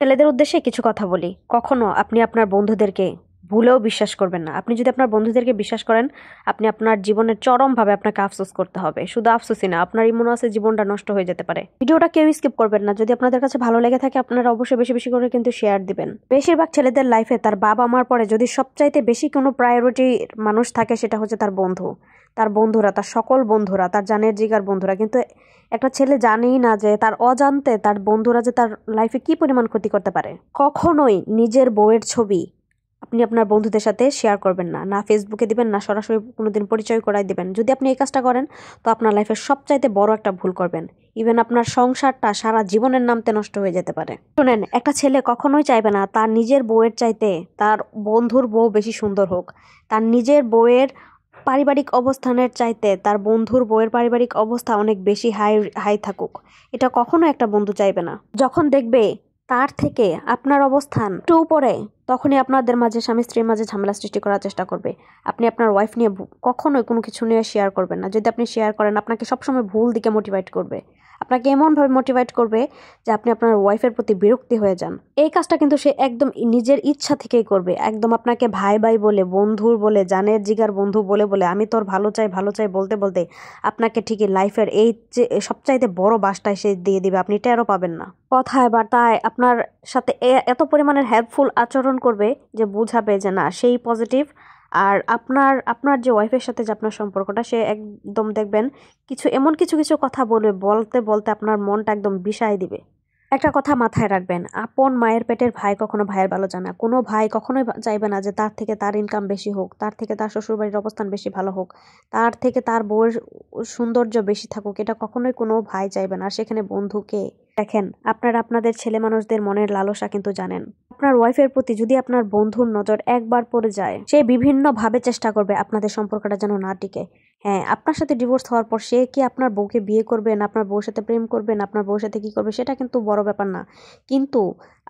ছেলেদের উদ্দেশ্যে কিছু কথা বলি। কখনো আপনি আপনার বন্ধুদেরকে ভুলেও বিশ্বাস করবেন না। আপনি যদি আপনার বন্ধুদেরকে বিশ্বাস করেন, আপনি আপনার জীবনের চরমভাবে আপনাকে আফসোস করতে হবে। শুধু আফসোসই না, আপনার ইমন আছে জীবনটা নষ্ট হয়ে যেতে পারে। ভিডিওটা কেউ স্কিপ করবেন না। যদি আপনাদের কাছে ভালো লেগে থাকে, আপনারা অবশ্যই বেশি বেশি করে কিন্তু শেয়ার দিবেন। বেশিরভাগ ছেলেদের লাইফে তার বাবা মার পরে যদি সবচাইতে বেশি কোনো প্রায়োরিটি মানুষ থাকে, সেটা হচ্ছে তার বন্ধু, তার বন্ধুরা, তার সকল বন্ধুরা, তার জানের জিগার বন্ধুরা। কিন্তু একটা ছেলে জানেই না যে তার অজান্তে তার বন্ধুরা যে তার লাইফে কি পরিমাণ ক্ষতি করতে পারে। কখনোই নিজের বউয়ের ছবি আপনি আপনার বন্ধুদের সাথে শেয়ার করবেন না, না ফেসবুকে দিবেন, না সরাসরি কোনোদিন পরিচয় করাই দিবেন। যদি আপনি এই কাজটা করেন, তো আপনার লাইফের সবচাইতে বড় একটা ভুল করবেন। ইভেন আপনার সংসারটা সারা জীবনের নামতে নষ্ট হয়ে যেতে পারে। শুনেন, একটা ছেলে কখনোই চাইবে না তার নিজের বউয়ের চাইতে তার বন্ধুর বউ বেশি সুন্দর হোক। তার নিজের বউয়ের পারিবারিক অবস্থানের চাইতে তার বন্ধুর বউয়ের পারিবারিক অবস্থা অনেক বেশি হাই হাই থাকুক। এটা কখনো একটা বন্ধু চাইবে না। যখন দেখবে তার থেকে আপনার অবস্থান একটু উপরে, তখনই আপনাদের মাঝে, স্বামী স্ত্রীর মাঝে ঝামেলা সৃষ্টি করার চেষ্টা করবে। আপনি আপনার ওয়াইফ নিয়ে কখনোই কোনো কিছু নিয়ে শেয়ার করবেন না। যদি আপনি শেয়ার করেন, আপনাকে সবসময় ভুল দিকে মোটিভেট করবে। আপনাকে এমনভাবে মোটিভেট করবে যে আপনি আপনার ওয়াইফের প্রতি বিরক্তি হয়ে যান। এই কাজটা কিন্তু সে একদম নিজের ইচ্ছা থেকেই করবে। একদম আপনাকে ভাই ভাই বলে, বন্ধুর বলে, জানের জিগার বন্ধু বলে বলে আমি তোর ভালো চাই বলতে বলতে আপনাকে ঠিকই লাইফের এই যে সবচাইতে বড় বাসটাই সে দিয়ে দিবে, আপনি টেরও পাবেন না। কথায় বার্তায় আপনার সাথে এত পরিমাণের হেল্পফুল আচরণ করবে যে বুঝাবে যে না, সেই পজিটিভ। আর আপনার আপনার যে ওয়াইফের সাথে যে আপনার সম্পর্কটা, সে একদম দেখবেন এমন কিছু কিছু কথা বলবে, বলতে বলতে আপনার মনটা একদম বিষায় দিবে। একটা কথা মাথায় রাখবেন, আপন মায়ের পেটের ভাই কখনো ভাইয়ের ভালো জানে না। কোনো ভাই কখনোই চাইবে না যে তার থেকে তার ইনকাম বেশি হোক, তার থেকে তার শ্বশুরবাড়ির অবস্থান বেশি ভালো হোক, তার থেকে তার বউয়ের সৌন্দর্য বেশি থাকুক। এটা কখনোই কোনো ভাই চাইবে না। আর সেখানে বন্ধুকে দেখেন, আপনারা আপনাদের ছেলে মানুষদের মনের লালসা কিন্তু জানেন। আপনার ওয়াইফের প্রতি যদি আপনার বন্ধুর নজর একবার পড়ে যায়, সে বিভিন্ন ভাবে চেষ্টা করবে আপনাদের সম্পর্কটা যেন না টিকে। হ্যাঁ, আপনার সাথে ডিভোর্স হওয়ার পর সে কি আপনার বউকে বিয়ে করবে, না আপনার বউর সাথে প্রেম করবে, না আপনার বউর সাথে কি করবে, সেটা কিন্তু বড় ব্যাপার না। কিন্তু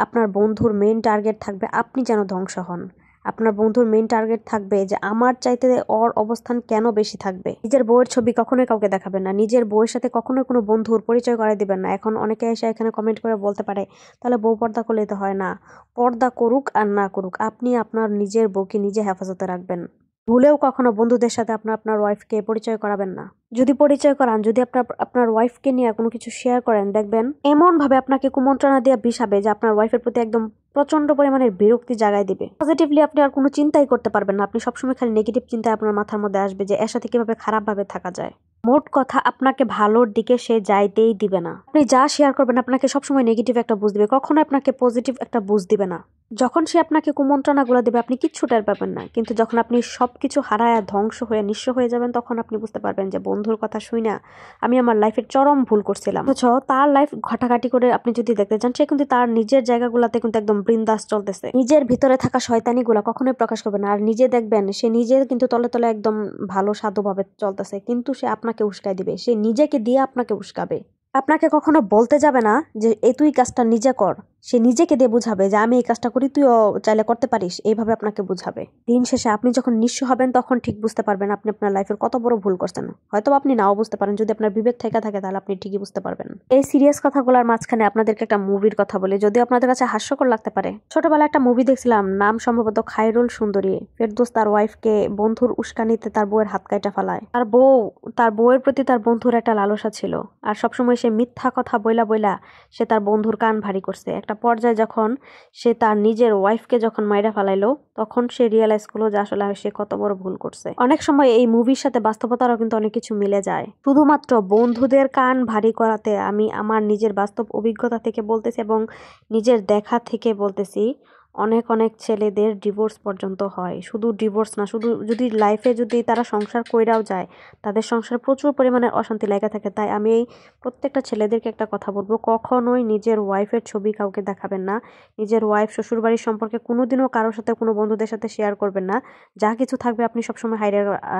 আপনার বন্ধুর মেইন টার্গেট থাকবে আপনি যেন ধ্বংস হন। আপনার বন্ধুর মেইন টার্গেট থাকবে যে আমার চাইতে ওর অবস্থান কেন বেশি থাকবে। নিজের বউয়ের ছবি কখনোই কাউকে দেখাবেন না। নিজের বউয়ের সাথে কখনোই কোনো বন্ধুর পরিচয় করাই দিবেন না। এখন অনেকে এসে এখানে কমেন্ট করে বলতে পারে, তাহলে বউ পর্দা করলেই তো হয় না। পর্দা করুক আর না করুক, আপনি আপনার নিজের বউকে নিজে হেফাজতে রাখবেন। ভুলেও কখনো বন্ধুদের সাথে আপনার ওয়াইফকে পরিচয় করাবেন না। যদি পরিচয় করান, যদি আপনার ওয়াইফকে নিয়ে কোনো কিছু শেয়ার করেন, দেখবেন এমন ভাবে আপনাকে কুমন্ত্রণা দিয়ে বিষাবে যে আপনার ওয়াইফের প্রতি একদম প্রচন্ড পরিমাণের বিরক্তি জাগায় দিবে। পজিটিভলি আপনি আর কোনো চিন্তাই করতে পারবেন না। আপনি সবসময় খালি নেগেটিভ চিন্তা আপনার মাথার মধ্যে আসবে যে এর সাথে কিভাবে খারাপ ভাবে থাকা যায়। মোট কথা, আপনাকে ভালোর দিকে সে যাইতেই দিবে না। আপনি যা শেয়ার করবেন আপনাকে সবসময় নেগেটিভ একটা বুঝ দিবে, কখনো আপনাকে পজিটিভ একটা বুঝ দিবে না। যখন সে আপনাকে কুমন্ত্রণাগুলো দেবে, আপনি কিচ্ছু টের পাবেন না। কিন্তু যখন আপনি সবকিছু হারায়া ধ্বংস হয়ে নিঃস্ব হয়ে যাবেন, তখন আপনি বুঝতে পারবেন যে বন্ধুর কথা শুই না আমি আমার লাইফের চরম ভুল করছিলাম। অথচ তার লাইফ ঘাটাঘাটি করে আপনি যদি দেখতে চান, সে কিন্তু তার নিজের জায়গাগুলোতে কিন্তু একদম বৃন্দাস চলতেছে। নিজের ভিতরে থাকা শয়তানিগুলা কখনোই প্রকাশ করবে না। আর নিজে দেখবেন সে নিজে কিন্তু তলে তলে একদম ভালো সাধুভাবে চলতেছে, কিন্তু সে আপনাকে উস্কাই দিবে। সে নিজেকে দিয়ে আপনাকে উস্কাবে। আপনাকে কখনো বলতে যাবে না যে এই তুই কাজটা নিজে কর। সে নিজেকে দিয়ে বুঝাবে যে আমি এই কাজটা করি, তুইও চাইলে করতে পারিস। এইভাবে আপনাকে বুঝাবে। দিন শেষে আপনি যখন নিঃস্ব হবেন, তখন ঠিক বুঝতে পারবেন আপনি আপনার লাইফের কত বড় ভুল করছেন। হয়তো আপনি নাও বুঝতে পারেন, যদি আপনার বিবেক থেকে থাকে তাহলে আপনি ঠিকই বুঝতে পারবেন। এই সিরিয়াস কথাগুলোর মাঝখানে আপনাদেরকে একটা মুভির কথা বলি, যদিও আপনাদের কাছে হাস্যকর লাগতে পারে। ছোটবেলায় একটা মুভি দেখছিলাম, নাম সম্ভবত খায়রুল সুন্দরী। ফেরদৌস তার ওয়াইফকে বন্ধুর উস্কানিতে তার বউয়ের হাত কাইটা ফেলায়। তার বউয়ের প্রতি তার বন্ধুর একটা লালসা ছিল, আর সবসময় সে মিথ্যা কথা বইলা বইলা সে তার বন্ধুর কান ভারী করছে। একটা পর্যায়ে যখন সে তার নিজের ওয়াইফকে যখন মাইরা ফেলাইলো, তখন সে রিয়েলাইজ করলো যে আসলে সে কত বড় ভুল করছে। অনেক সময় এই মুভির সাথে বাস্তবতারও কিন্তু অনেক কিছু মিলে যায়। শুধুমাত্র বন্ধুদের কান ভারী করাতে আমি আমার নিজের বাস্তব অভিজ্ঞতা থেকে বলতেছি এবং নিজের দেখা থেকে বলতেছি, অনেক অনেক ছেলেদের ডিভোর্স পর্যন্ত হয়। শুধু ডিভোর্স না, শুধু যদি লাইফে যদি তারা সংসার কইরাও যায়, তাদের সংসার প্রচুর পরিমাণে অশান্তি লেগে থাকে। তাই আমি এই প্রত্যেকটা ছেলেদেরকে একটা কথা বলবো, কখনোই নিজের ওয়াইফের ছবি কাউকে দেখাবেন না। নিজের ওয়াইফ শ্বশুরবাড়ির সম্পর্কে কোনোদিনও কারোর সাথে, কোনো বন্ধুদের সাথে শেয়ার করবেন না। যা কিছু থাকবে আপনি সবসময়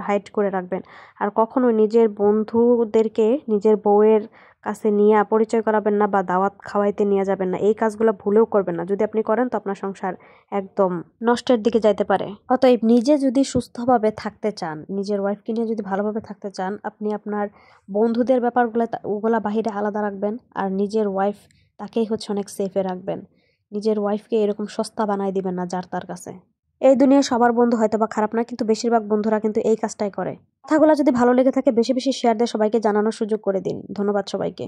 হাইড করে রাখবেন। আর কখনোই নিজের বন্ধুদেরকে নিজের বউয়ের কাছে নিয়ে পরিচয় করাবেন না, বা দাওয়াত খাওয়াইতে নিয়ে যাবেন না। এই কাজগুলো ভুলেও করবেন না। যদি আপনি করেন, তো আপনার সংসার একদম নষ্টের দিকে যাইতে পারে। অতএব নিজে যদি সুস্থভাবে থাকতে চান, নিজের ওয়াইফকে নিয়ে যদি ভালোভাবে থাকতে চান, আপনি আপনার বন্ধুদের ব্যাপারগুলো ওগুলা বাহিরে আলাদা রাখবেন, আর নিজের ওয়াইফ তাকেই হচ্ছে অনেক সেফে রাখবেন। নিজের ওয়াইফকে এরকম সস্তা বানায় দিবেন না যার তার কাছে। এই দুনিয়ায় সবার বন্ধু হয়তো বা খারাপ না, কিন্তু বেশিরভাগ বন্ধুরা কিন্তু এই কাজটাই করে। কথাগুলো যদি ভালো লেগে থাকে বেশি বেশি শেয়ার দিয়ে সবাইকে জানানোর সুযোগ করে দিন। ধন্যবাদ সবাইকে।